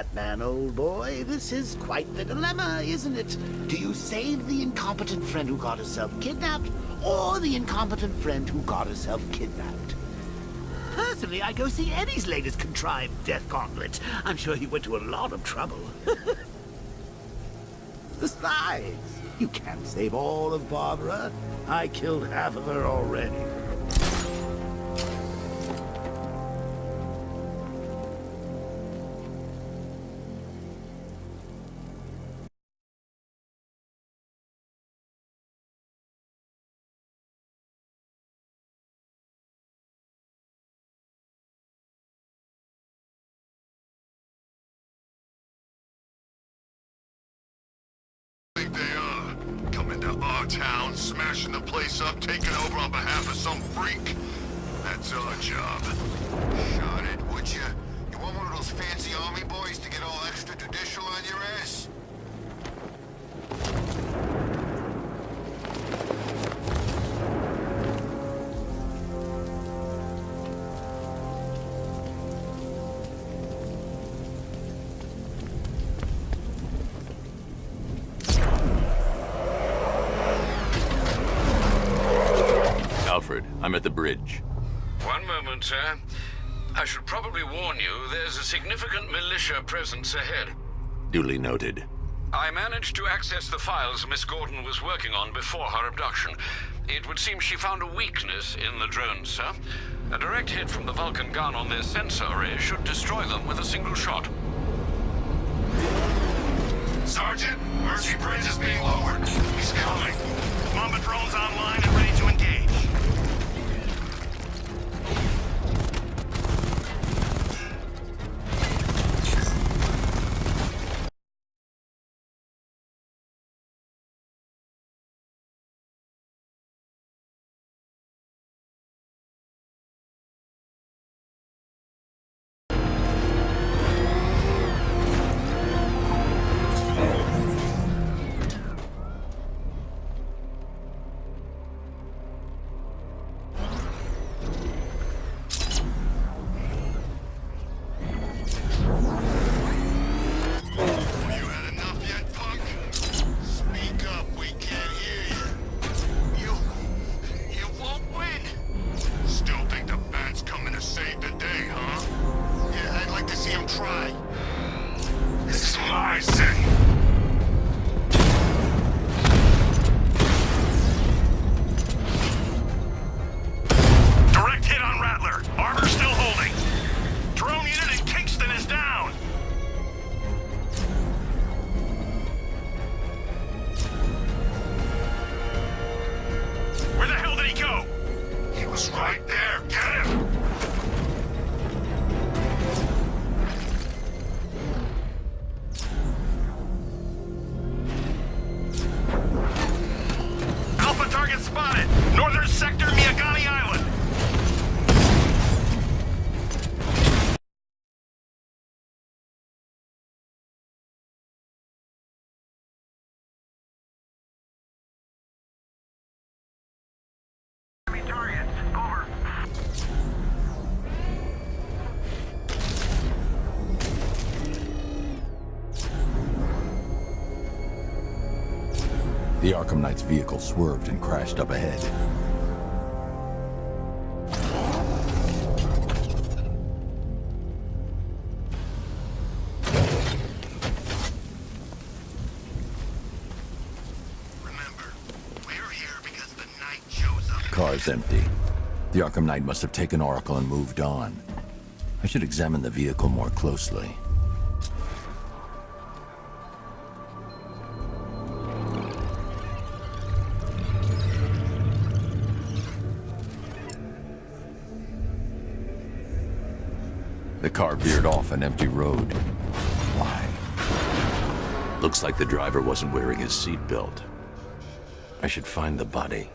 Batman, old boy. This is quite the dilemma, isn't it? Do you save the incompetent friend who got herself kidnapped, or the incompetent friend who got herself kidnapped? Personally, I go see Eddie's latest contrived death gauntlet. I'm sure he went to a lot of trouble. Besides, you can't save all of Barbara. I killed half of her already. Our town, smashing the place up, taking over on behalf of some freak. That's our job. Shot it, would you? You want one of those fancy army boys to get all extrajudicial on your ass? I'm at the bridge. One moment, sir. I should probably warn you, there's a significant militia presence ahead. Duly noted. I managed to access the files Miss Gordon was working on before her abduction. It would seem she found a weakness in the drones, sir. A direct hit from the Vulcan gun on their sensor array should destroy them with a single shot. Sergeant, Mercy Bridge is being lowered. He's coming. Mamba drones online and ready to engage. The Arkham Knight's vehicle swerved and crashed up ahead. Remember, we're here because the Knight chose up. Car's empty. The Arkham Knight must have taken Oracle and moved on. I should examine the vehicle more closely. The car veered off an empty road. Why? Looks like the driver wasn't wearing his seatbelt. I should find the body.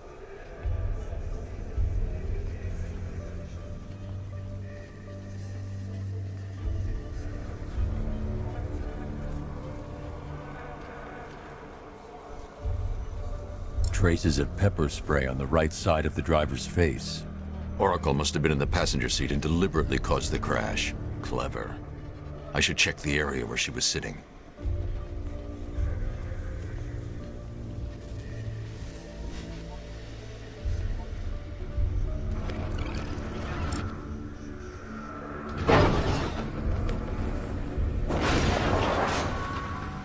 Traces of pepper spray on the right side of the driver's face. Oracle must have been in the passenger seat and deliberately caused the crash. Clever. I should check the area where she was sitting.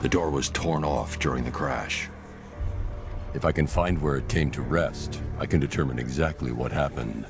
The door was torn off during the crash. If I can find where it came to rest, I can determine exactly what happened.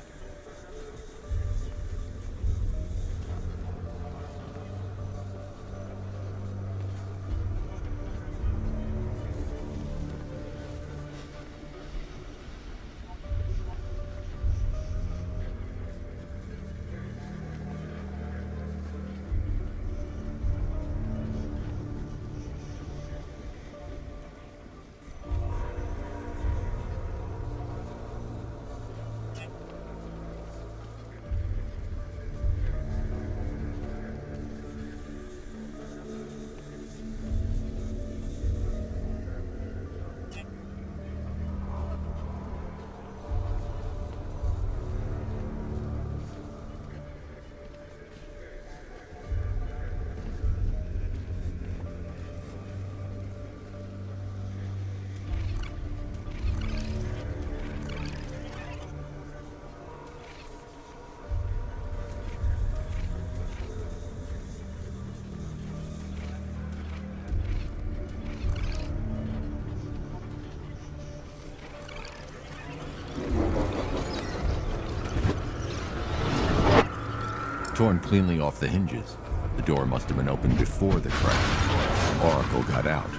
Torn cleanly off the hinges. The door must have been opened before the crash. Oracle got out.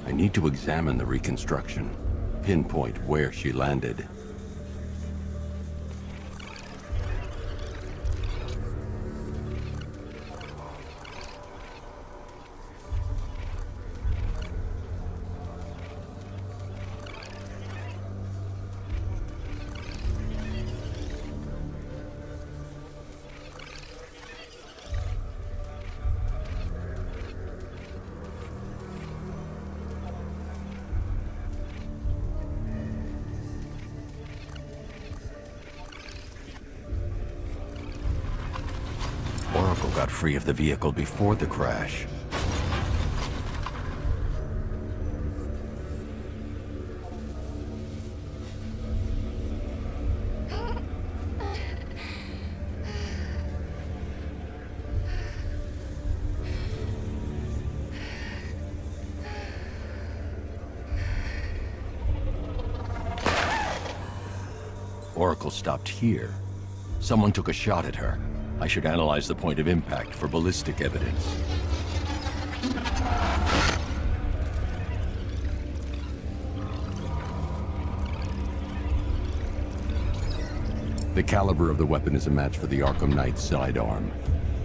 I need to examine the reconstruction, pinpoint where she landed. Oracle got free of the vehicle before the crash. Oracle stopped here. Someone took a shot at her. I should analyze the point of impact for ballistic evidence. The caliber of the weapon is a match for the Arkham Knight's sidearm.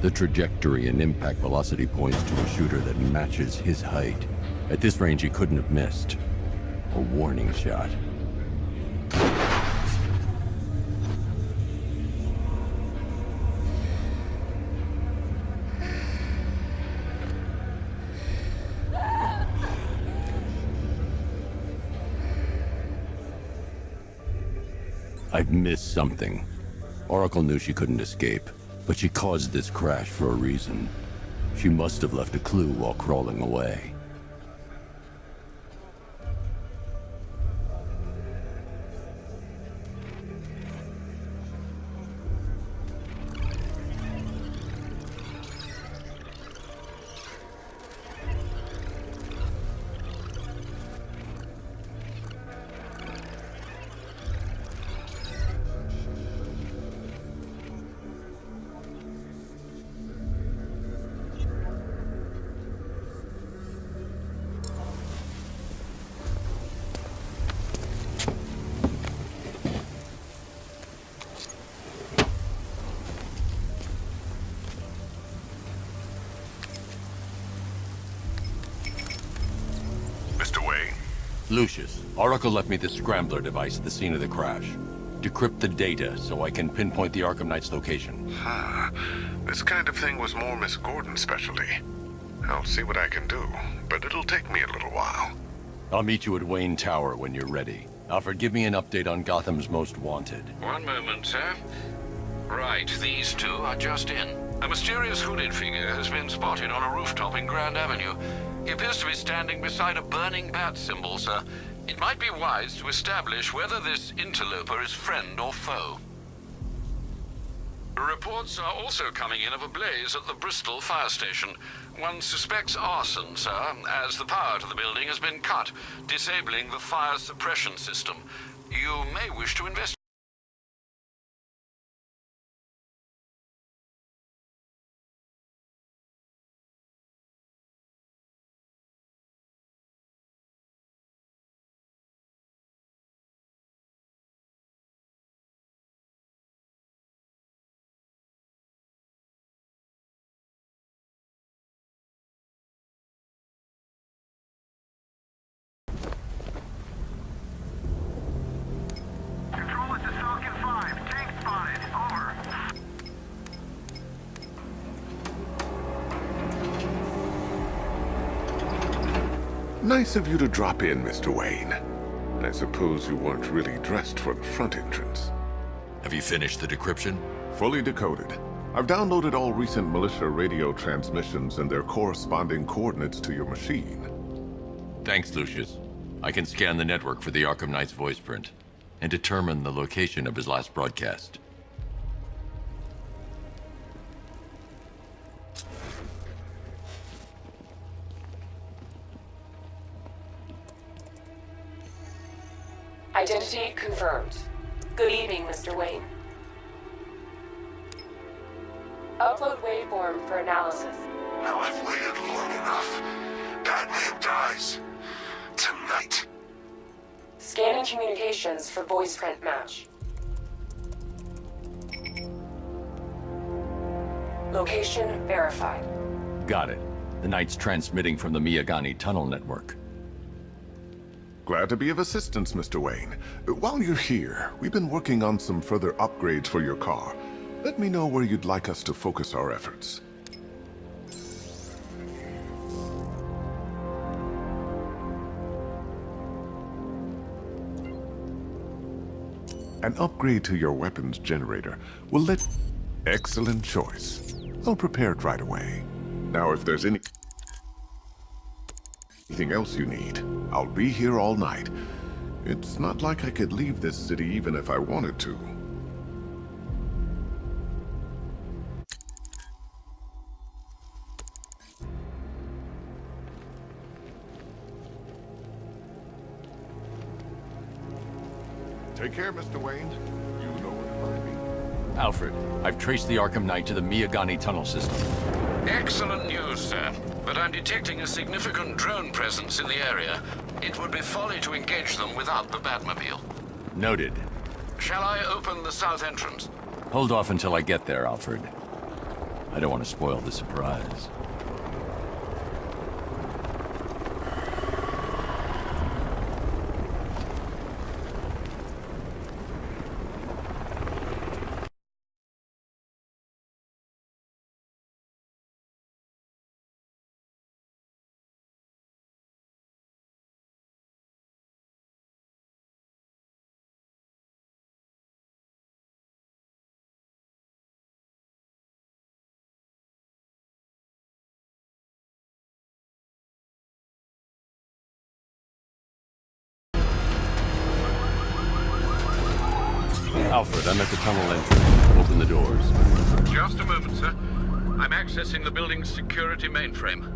The trajectory and impact velocity points to a shooter that matches his height. At this range, he couldn't have missed. A warning shot. I've missed something. Oracle knew she couldn't escape, but she caused this crash for a reason. She must have left a clue while crawling away. Lucius, Oracle left me the scrambler device at the scene of the crash. Decrypt the data so I can pinpoint the Arkham Knight's location. This kind of thing was more Miss Gordon's specialty. I'll see what I can do, but it'll take me a little while. I'll meet you at Wayne Tower when you're ready. Alfred, give me an update on Gotham's Most Wanted. One moment, sir. Right, these two are just in. A mysterious hooded figure has been spotted on a rooftop in Grand Avenue. He appears to be standing beside a burning bat symbol, sir. It might be wise to establish whether this interloper is friend or foe. Reports are also coming in of a blaze at the Bristol fire station. One suspects arson, sir, as the power to the building has been cut, disabling the fire suppression system. You may wish to investigate. Control, this is Falcon 5. Tank spotted. Over. Nice of you to drop in, Mr. Wayne. I suppose you weren't really dressed for the front entrance. Have you finished the decryption? Fully decoded. I've downloaded all recent militia radio transmissions and their corresponding coordinates to your machine. Thanks, Lucius. I can scan the network for the Arkham Knight's voice print and determine the location of his last broadcast. Identity confirmed. Good evening, Mr. Wayne. Upload waveform for analysis. Now I've waited long enough. Batman dies. Tonight. Scanning communications for voice print match. Location verified. Got it. The Knight's transmitting from the Miyagani tunnel network. Glad to be of assistance, Mr. Wayne. While you're here, we've been working on some further upgrades for your car. Let me know where you'd like us to focus our efforts. An upgrade to your weapons generator will let... Excellent choice. I'll prepare it right away. Now, if there's anything else you need, I'll be here all night. It's not like I could leave this city even if I wanted to. Take care, Mr. Wayne. You know where to find me. Alfred, I've traced the Arkham Knight to the Miyagani tunnel system. Excellent news, sir. But I'm detecting a significant drone presence in the area. It would be folly to engage them without the Batmobile. Noted. Shall I open the south entrance? Hold off until I get there, Alfred. I don't want to spoil the surprise. Alfred, I'm at the tunnel entrance. Open the doors. Just a moment, sir. I'm accessing the building's security mainframe.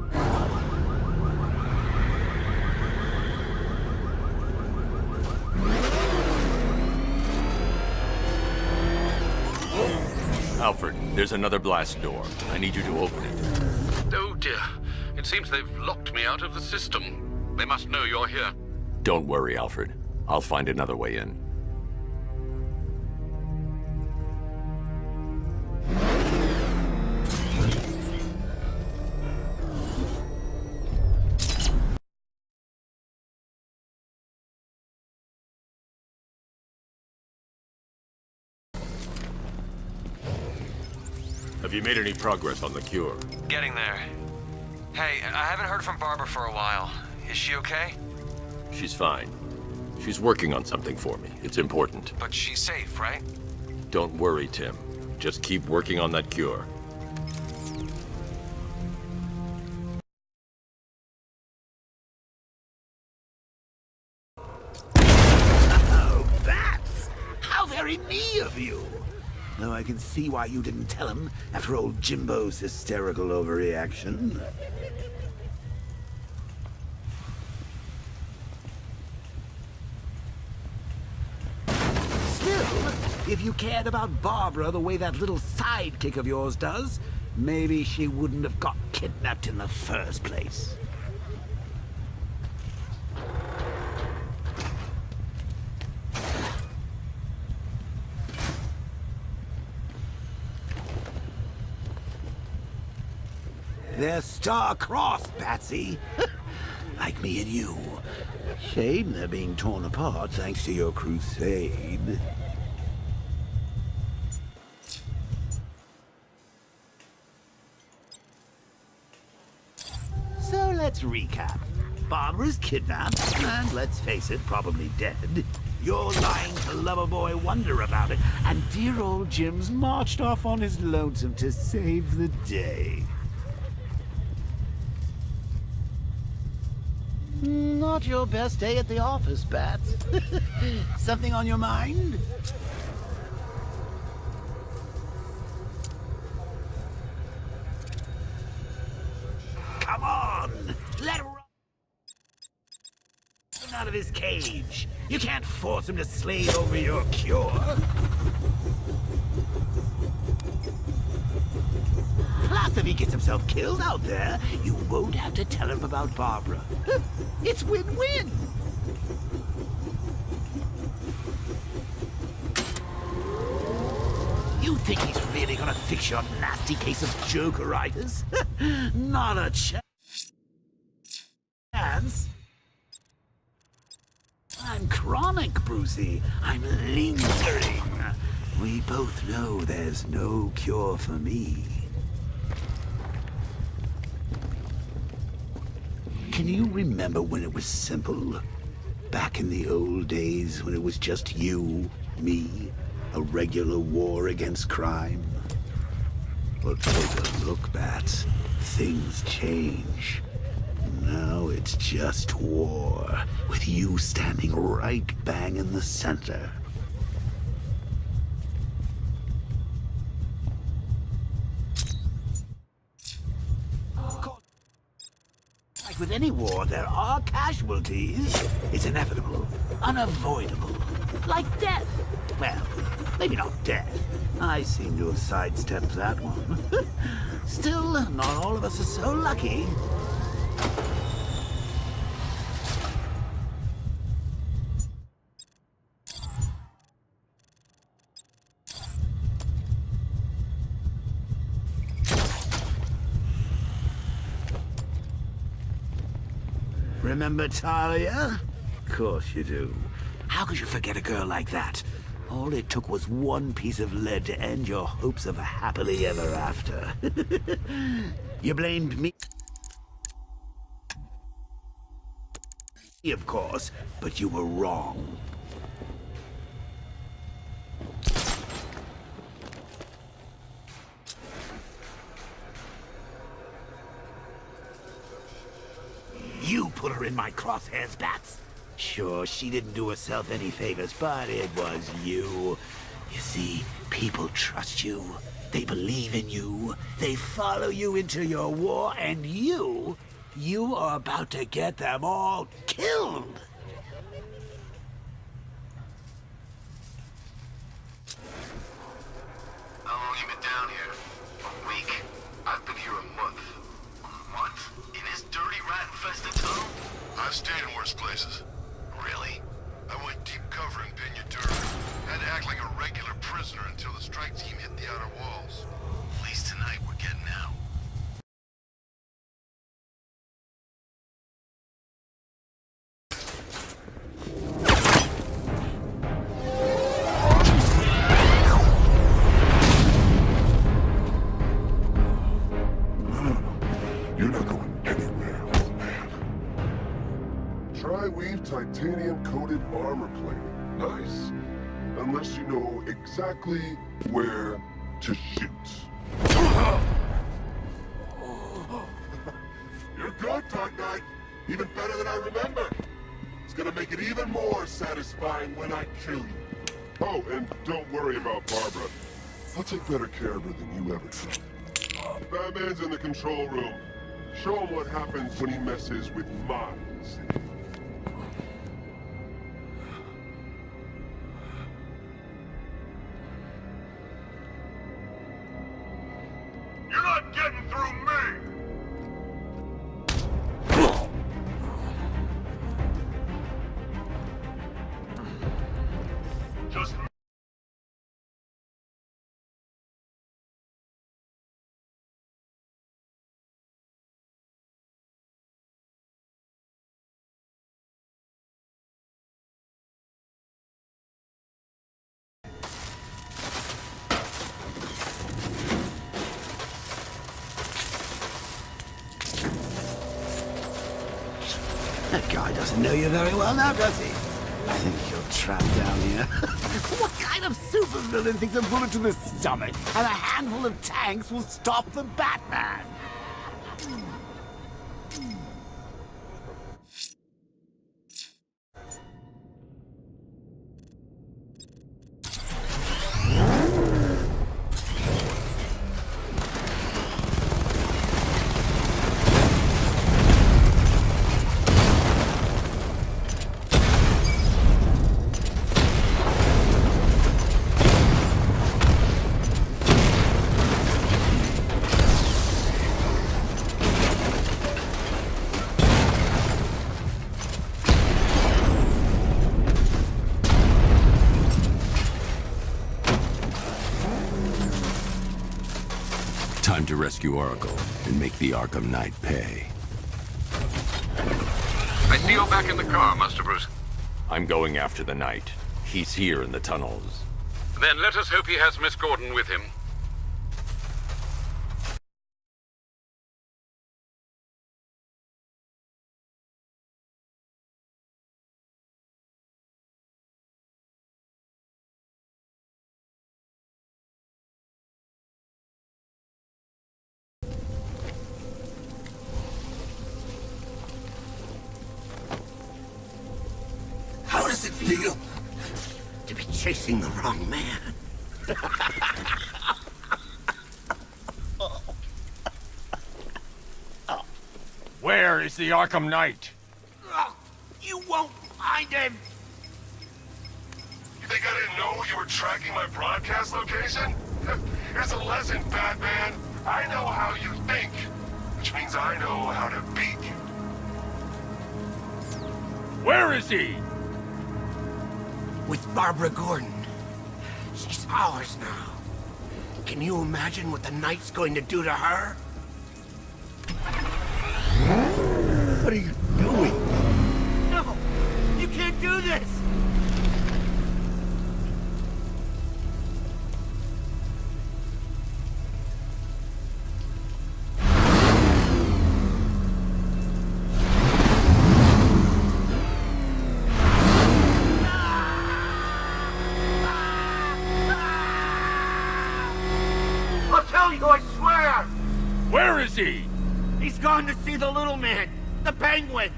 Alfred, there's another blast door. I need you to open it. Oh dear. It seems they've locked me out of the system. They must know you're here. Don't worry, Alfred. I'll find another way in. Have you made any progress on the cure? Getting there. Hey, I haven't heard from Barbara for a while. Is she okay? She's fine. She's working on something for me. It's important. But she's safe, right? Don't worry, Tim. Just keep working on that cure. Oh, Bats! How very me of you! Though I can see why you didn't tell him after old Jimbo's hysterical overreaction. Still, if you cared about Barbara the way that little sidekick of yours does, maybe she wouldn't have got kidnapped in the first place. They're star-crossed, Patsy. Like me and you. Shame they're being torn apart thanks to your crusade. So let's recap. Barbara's kidnapped, and let's face it, probably dead. You're lying to Loverboy Wonder about it, and dear old Jim's marched off on his lonesome to save the day. Not your best day at the office, Bats. Something on your mind? Come on! Let him run out of his cage. You can't force him to slave over your cure. Plus, if he gets himself killed out there, you won't have to tell him about Barbara. It's win-win. You think he's really gonna fix your nasty case of Jokeritis? Not a chance. I'm chronic, Brucey. I'm lingering. We both know there's no cure for me. Can you remember when it was simple? Back in the old days when it was just you, me, a regular war against crime? Well, take a look, Bats. Things change. Now it's just war, with you standing right bang in the center. Like with any war, there are casualties. It's inevitable, unavoidable, like death. Well, maybe not death. I seem to have sidestepped that one. Still, not all of us are so lucky. Remember Talia? Of course you do. How could you forget a girl like that? All it took was one piece of lead to end your hopes of a happily ever after. You blamed me, of course, but you were wrong. You put her in my crosshairs, Bats. Sure, she didn't do herself any favors, but it was you. You see, people trust you. They believe in you. They follow you into your war, and you are about to get them all killed. How long you been down here? A week. I've been here a month. What? In this dirty, rat-infested tunnel? I've stayed in worse places. Really? I went deep cover in Pinyatura. Had to act like a regular prisoner until the strike team hit the outer walls. At least tonight we're getting out. You're not going anywhere, old man. Tri-weave titanium-coated armor plating. Nice. Unless you know exactly where to shoot. You're good, Dark Knight. Even better than I remember. It's gonna make it even more satisfying when I kill you. Oh, and don't worry about Barbara. I'll take better care of her than you ever did. Batman's in the control room. Show him what happens when he messes with mine. You're not getting through me! Just That guy doesn't know you very well now, does he? I think you're trapped down here. What kind of supervillain thinks a bullet to the stomach and a handful of tanks will stop the Batman? Time to rescue Oracle and make the Arkham Knight pay. I see you're back in the car, Master Bruce. I'm going after the Knight. He's here in the tunnels. Then let us hope he has Miss Gordon with him. How does it feel to be chasing the wrong man? Where is the Arkham Knight? You won't find him! You think I didn't know you were tracking my broadcast location? Here's a lesson, Batman. I know how you think, which means I know how to beat you. Where is he? With Barbara Gordon. She's ours now. Can you imagine what the Knight's going to do to her? What are you doing? No! You can't do this! I'll tell you, I swear! Where is he? He's gone to see the little man, the Penguin.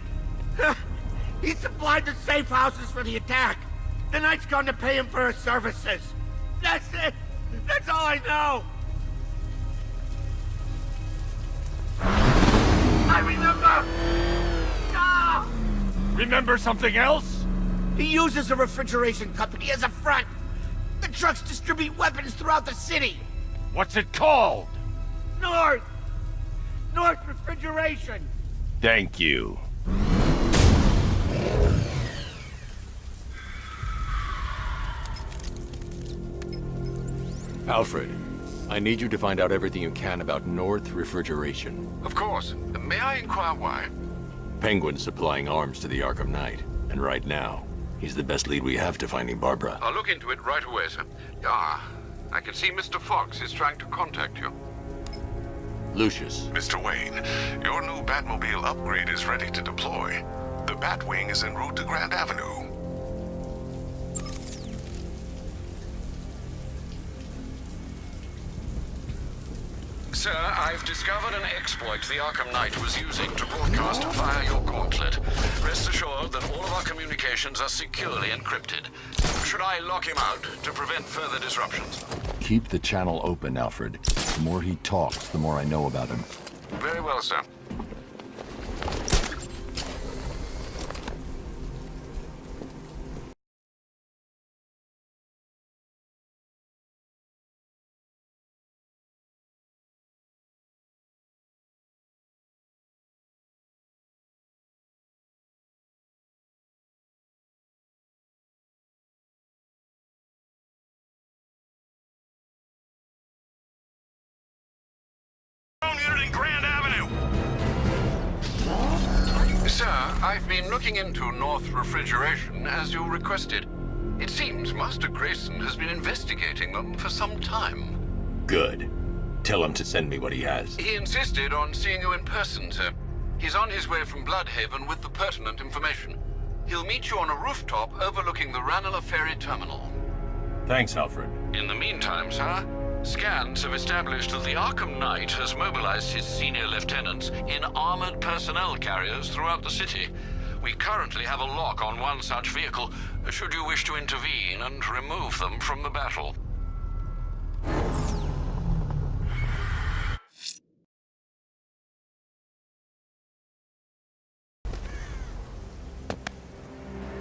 He supplied the safe houses for the attack. The Knight's gone to pay him for his services. That's it. That's all I know. I remember. Ah! Remember something else? He uses a refrigeration company as a front. The trucks distribute weapons throughout the city. What's it called? North Refrigeration. Thank you. Alfred, I need you to find out everything you can about North Refrigeration. Of course. May I inquire why? Penguin's supplying arms to the Arkham Knight, and right now, he's the best lead we have to finding Barbara. I'll look into it right away, sir. Ah, I can see Mr. Fox is trying to contact you. Lucius, Mr. Wayne, your new Batmobile upgrade is ready to deploy. The Batwing is en route to Grand Avenue. Sir, I've discovered an exploit the Arkham Knight was using to broadcast via your gauntlet. Rest assured that all of our communications are securely encrypted. Should I lock him out to prevent further disruptions? Keep the channel open, Alfred. The more he talks, the more I know about him. Very well, sir. Unit in Grand Avenue! Sir, I've been looking into North Refrigeration as you requested. It seems Master Grayson has been investigating them for some time. Good. Tell him to send me what he has. He insisted on seeing you in person, sir. He's on his way from Bloodhaven with the pertinent information. He'll meet you on a rooftop overlooking the Ranelagh Ferry Terminal. Thanks, Alfred. In the meantime, sir, scans have established that the Arkham Knight has mobilized his senior lieutenants in armored personnel carriers throughout the city. We currently have a lock on one such vehicle, should you wish to intervene and remove them from the battle.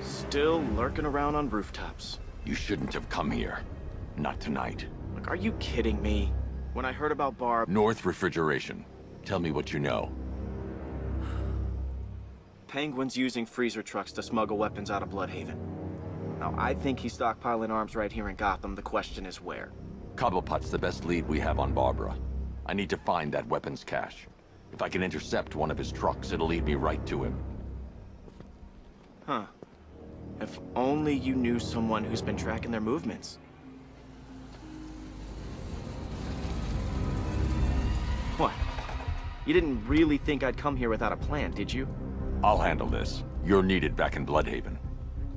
Still lurking around on rooftops. You shouldn't have come here. Not tonight. Like, are you kidding me? When I heard about Barb... North Refrigeration. Tell me what you know. Penguin's using freezer trucks to smuggle weapons out of Bloodhaven. Now, I think he's stockpiling arms right here in Gotham. The question is where. Cobblepot's the best lead we have on Barbara. I need to find that weapons cache. If I can intercept one of his trucks, it'll lead me right to him. Huh. If only you knew someone who's been tracking their movements. What? You didn't really think I'd come here without a plan, did you? I'll handle this. You're needed back in Bloodhaven.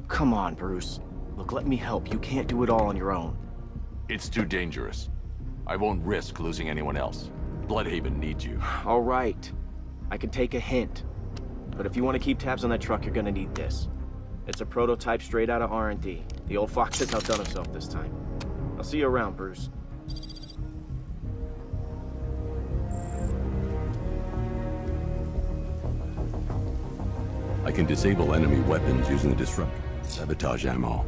Come on, Bruce. Look, let me help. You can't do it all on your own. It's too dangerous. I won't risk losing anyone else. Bloodhaven needs you. All right. I can take a hint. But if you want to keep tabs on that truck, you're gonna need this. It's a prototype straight out of R&D. The old fox has outdone himself this time. I'll see you around, Bruce. I can disable enemy weapons using the disruptor. Sabotage ammo.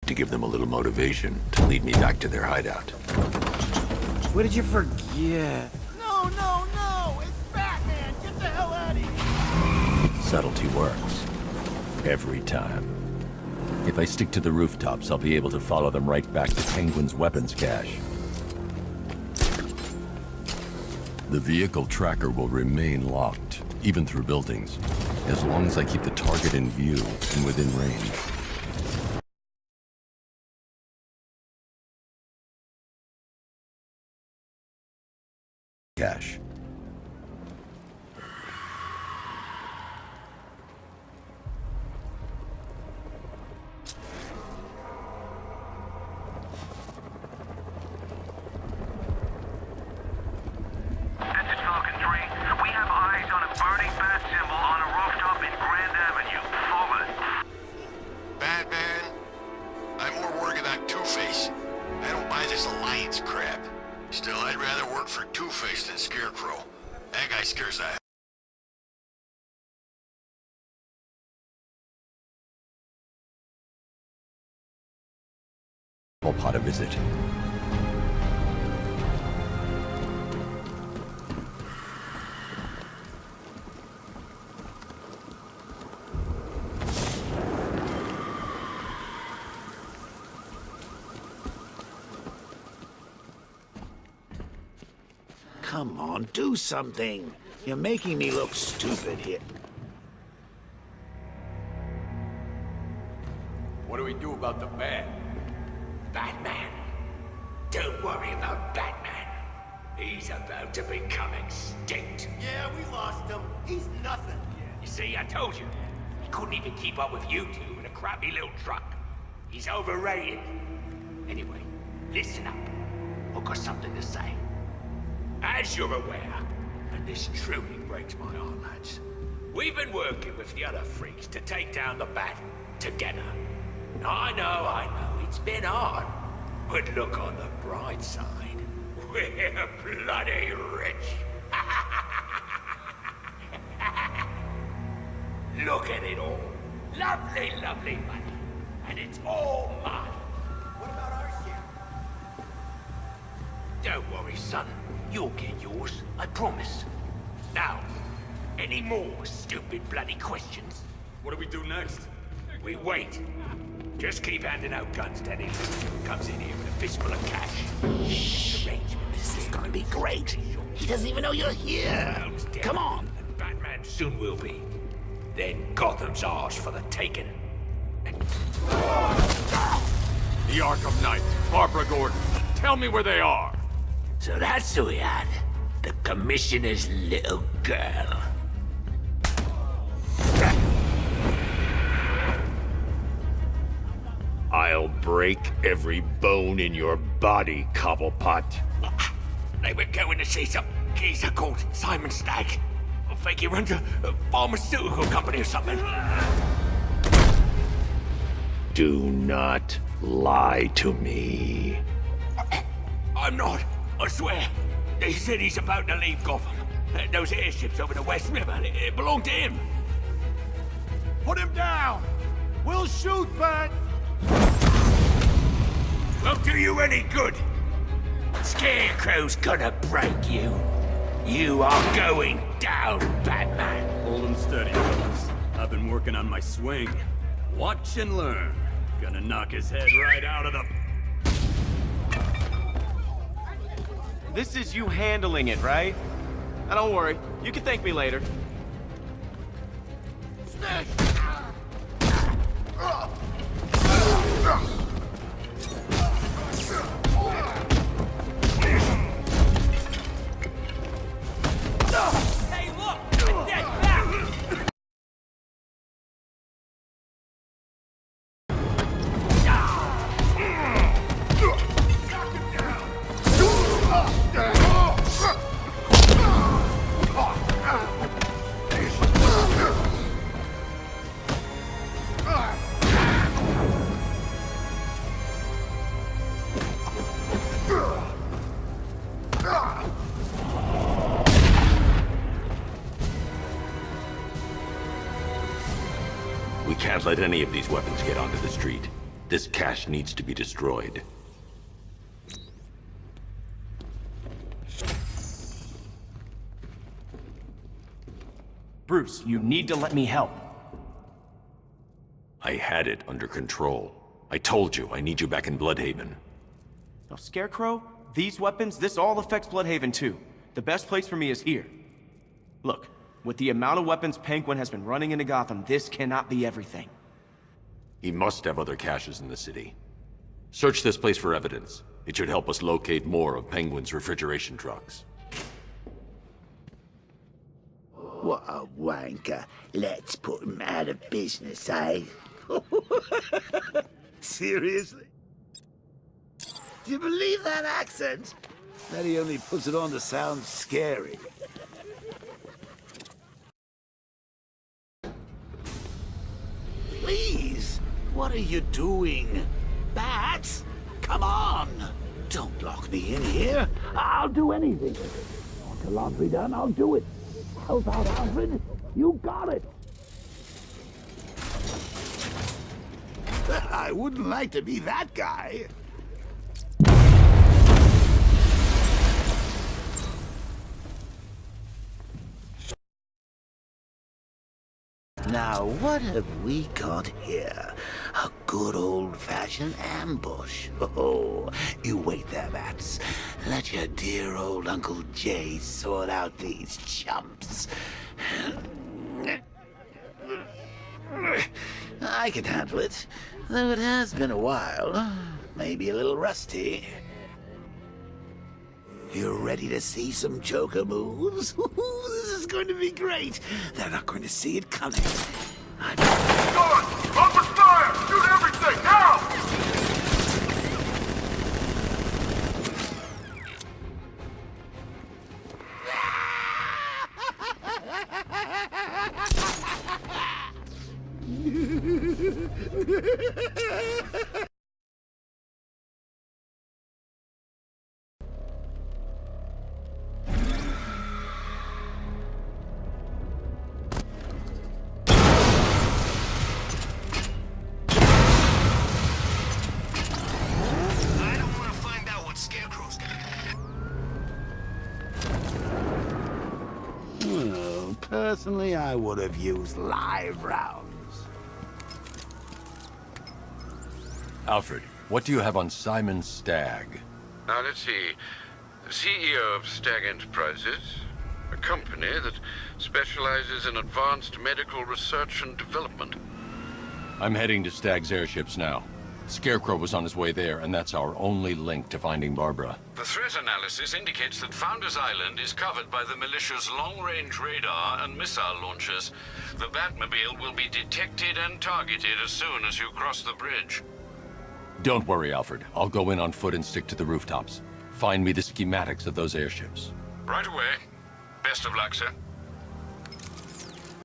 To give them a little motivation to lead me back to their hideout. What did you forget? No, no, no! It's Batman! Get the hell out of here! Subtlety works. Every time. If I stick to the rooftops, I'll be able to follow them right back to Penguin's weapons cache. The vehicle tracker will remain locked, even through buildings, as long as I keep the target in view and within range. Cache. This is Falcon 3. We have eyes on a burning bat symbol on a rooftop in Grand Avenue. Over. Batman, I'm more worried about Two-Face. I don't buy this alliance crap. Still, I'd rather work for Two-Face than Scarecrow. That guy scares the Pot a visit. Come on, do something. You're making me look stupid here. What do we do about the man? Batman. Don't worry about Batman. He's about to become extinct. Yeah, we lost him. He's nothing. You see, I told you. He couldn't even keep up with you two in a crappy little truck. He's overrated. Anyway, listen up. I've got something to say. As you're aware, and this truly breaks my heart, lads, we've been working with the other freaks to take down the Bat together. I know, it's been hard. But look on the bright side. We're bloody rich. Look at it all. Lovely, lovely money. And it's all mine. What about our share? Don't worry, son. You'll get yours, I promise. Now, any more stupid bloody questions? What do we do next? We wait. Just keep handing out guns to anyone who comes in here with a fistful of cash. This is gonna be great. He doesn't even know you're here. Come on. And Batman soon will be. Then Gotham's ours for the taking. The Arkham Knight, Barbara Gordon. Tell me where they are. So that's who we had. The Commissioner's little girl. I'll break every bone in your body, Cobblepot. They were going to see some geezer called Simon Stagg. I think he runs a pharmaceutical company or something. Do not lie to me. I'm not, I swear. They said he's about to leave Gotham. Those airships over the West River, it belonged to him. Put him down! We'll shoot, Bat! Won't do you any good. Scarecrow's gonna break you. You are going down, Batman. Hold him steady, fellas. I've been working on my swing. Watch and learn. Gonna knock his head right out of the... This is you handling it, right? Now don't worry, you can thank me later. Hey, look! The dead back! We can't let any of these weapons get onto the street. This cache needs to be destroyed. Bruce, you need to let me help. I had it under control. I told you, I need you back in Bloodhaven. Now, Scarecrow, these weapons, this all affects Bloodhaven too. The best place for me is here. Look, with the amount of weapons Penguin has been running into Gotham, this cannot be everything. He must have other caches in the city. Search this place for evidence. It should help us locate more of Penguin's refrigeration trucks. What a wanker. Let's put him out of business, eh? Seriously? Do you believe that accent? That he only puts it on to sound scary. Please, what are you doing? Bats, come on! Don't lock me in here. I'll do anything. Want the laundry done? I'll do it. Help out, Alfred. You got it. I wouldn't like to be that guy. Now, what have we got here? A good old-fashioned ambush. Oh, you wait there, Bats. Let your dear old Uncle Jay sort out these chumps. I can handle it, though it has been a while. Maybe a little rusty. You ready to see some Joker moves? This is going to be great. They're not going to see it coming. Guard! Open fire! Shoot everything, now! I don't want to find out what Scarecrow's got. Oh, personally, I would have used live rounds. Alfred, what do you have on Simon Stagg? Now, let's see. CEO of Stagg Enterprises, a company that specializes in advanced medical research and development. I'm heading to Stagg's airships now. Scarecrow was on his way there, and that's our only link to finding Barbara. The threat analysis indicates that Founders Island is covered by the militia's long-range radar and missile launchers. The Batmobile will be detected and targeted as soon as you cross the bridge. Don't worry, Alfred. I'll go in on foot and stick to the rooftops. Find me the schematics of those airships. Right away. Best of luck, sir.